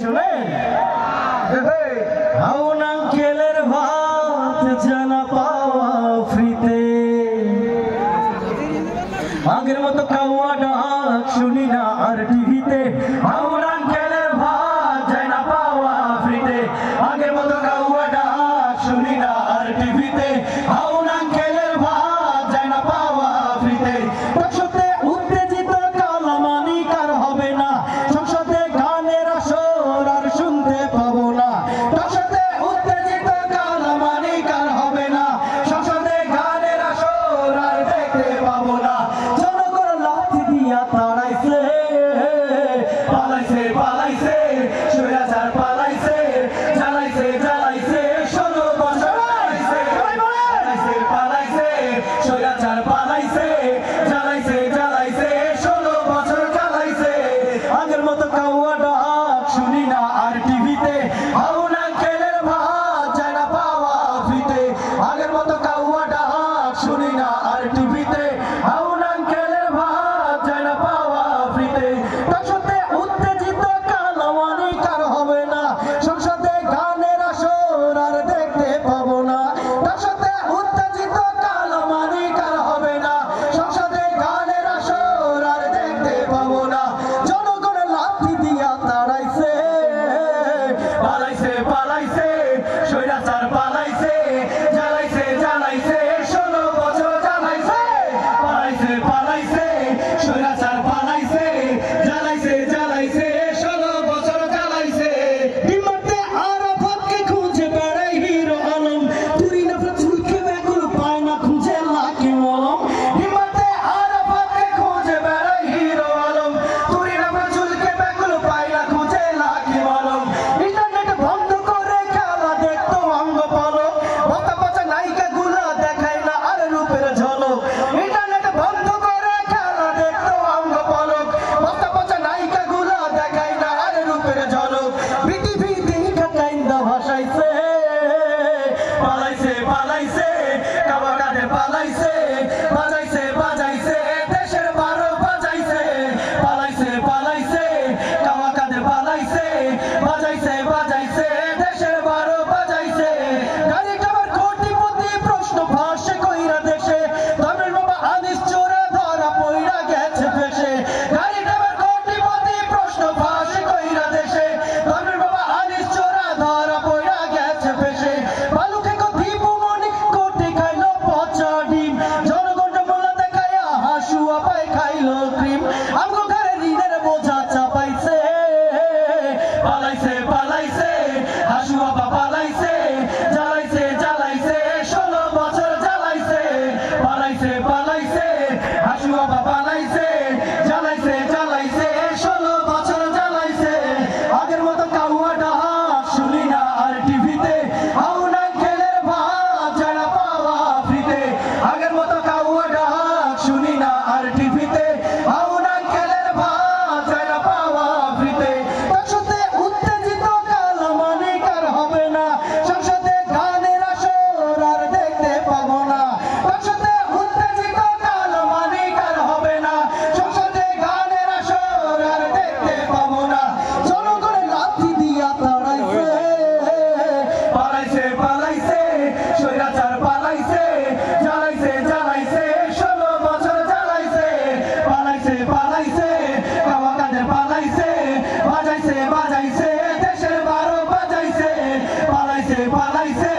শোনেন হাউন আঙ্কেলের ভাত জানা পাওয়া ফ্রিতে আগের মতো কাওয়া ডাক শুনি না আর টিভিতে হাউন আঙ্কেলের ভাত জানা পাওয়া ফ্রিতে আগের মতো কাওয়া ডাক শুনি না আর টিভিতে হাউন আঙ্কেলের ভাত জানা পাওয়া ফ্রিতে সংসদে উত্তেজিত কালামানি কার হবে না সংসদে গানের আসর আর শুনতে পাবো না সংসদে উত্তেজিত কালামানি কার হবে না সংসদে গানের আসর আর দেখতে পাবো না জনগণ লাথি দিয়া তাড়াইছে পালাইছে পালাইছে স্বৈরাচার পালাইছে জ্বালাইছে জ্বালাইছে 16 বছর পালাইছে পালাইছে স্বৈরাচার পালাইছে জ্বালাইছে জ্বালাইছে 16 বছর জ্বালাইছে আগের মতো কাওয়া ডাক শুনি না আর টিভিতে হাউন আঙ্কেলের ভাত যায় না পাওয়া ফ্রিতে আগের মতো কাওয়া ডাক শুনি না আর টিভিতে হাউন আঙ্কেলের ভাত যায় না পাওয়া ফ্রিতে সংসদে উত্তেজিত কালামানি কার হবে না সংসদে গানের আসর আর দেখতে পাবো না সংসদে উত্তেজিত কালামানি কার হবে না সংসদে গানের আসর আর দেখতে পাবো না জনগণ লাথি দিয়া তাড়াইছে পালাইছে পালাইছে স্বৈরাচার পালাইছে জ্বালাইছে জ্বালাইছে 16 বছর জ্বালাইছে পালাইছে পালাইছে স্বৈরাচার পালাইছে জ্বালাইছে জ্বালাইছে 16 বছর জ্বালাইছে ডিমাতে আরাফাতকে খুঁজে বেড়াই হিরো আলম তুরি নাফরা চুলকে ব্যাকুল পায় না খুঁজে লাকি মলম ডিমাতে আরাফাতকে খুঁজে বেড়াই হিরো আলম তুরি নাফরা চুলকে ব্যাকুল পায় না খুঁজে লাকি মলম ইন্টারনেট বন্ধ করে খেলা দেখতো অঙ্গ পলক বাতা বাচ্চা নায়িকা গুলা দেখায় না আর রূপের ঝলক ইন্টারনেট বন্ধ করে খেলা দেখতো অঙ্গ পলক বাতা বাচ্চা নায়িকা গুলা দেখায় না আর রূপের ঝলক বিটিভি দেখা কাইন্দা ভাসাইছে পালাইছে পালাইছে কাবা কাঁধে পালাইছে বাজাইছে বাজাইছে দেশের 12 বাজাইছে পালাইছে পালাইছে কাবা কাঁধে পালাইছে বাজাইছে বাজাইছে দেশের 12 বাজাইছে গাড়িটা আবার কোটিপতি প্রশ্ন ভাসে কইরা দেশে ধর্মের বাবা আনিস চোরা ধরা পইরা গেছে ফেসে গাড়িটা আবার কোটিপতি প্রশ্ন ভাসে কইরা দেশে ধর্মের বাবা আনিস চোরা ধরা পইরা গেছে ফেসে বালু খেকো দীপুমণি কোটি খাইলো পচা ডিম জনগণ মোলা দেখায়া হাসুয়া পাই খাইলো ক্রিম আমগো ঘরে ঋণের বোঝা চাপাইছে পালাইছে পালাইছে হাসুয়া পা পালাইছে জ্বালাইছে জ্বালাইছে 16 বছর জ্বালাইছে পালাইছে পালাইছে হাসুয়া পা পালাইছে জ্বালাইছে জ্বালাইছে 16 বছর জ্বালাইছে আগের মতো কাওয়া ডাক শুনি না আর টিভিতে হাউন আঙ্কেলের ভাত যায় না পাওয়া ফ্রিতে আগের মতো কাওয়া ডাক শুনি না আর টিভিতে হাউন আঙ্কেলের ভাত যায় না পাওয়া ফ্রিতে সংসদে উত্তেজিত কালামানি কার হবে না সংসদে গানের আসর আর দেখতে পাবো না সংসদে উত্তেজিত কালামানি কার হবে না সংসদে গানের আসর আর দেখতে পাবো না জনগণ লাথি দিয়া তাড়াইছে পালাইছে পালাইছে স্বৈরাচার পালাইছে জ্বালাইছে জ্বালাইছে 16 বছর জ্বালাইছে পালাইছে পালাইছে কাওয়া কাঁধে পালাইছে বাজাইছে বাজাইছে দেশের 12 বাজাইছে পালাইছে পালাইছে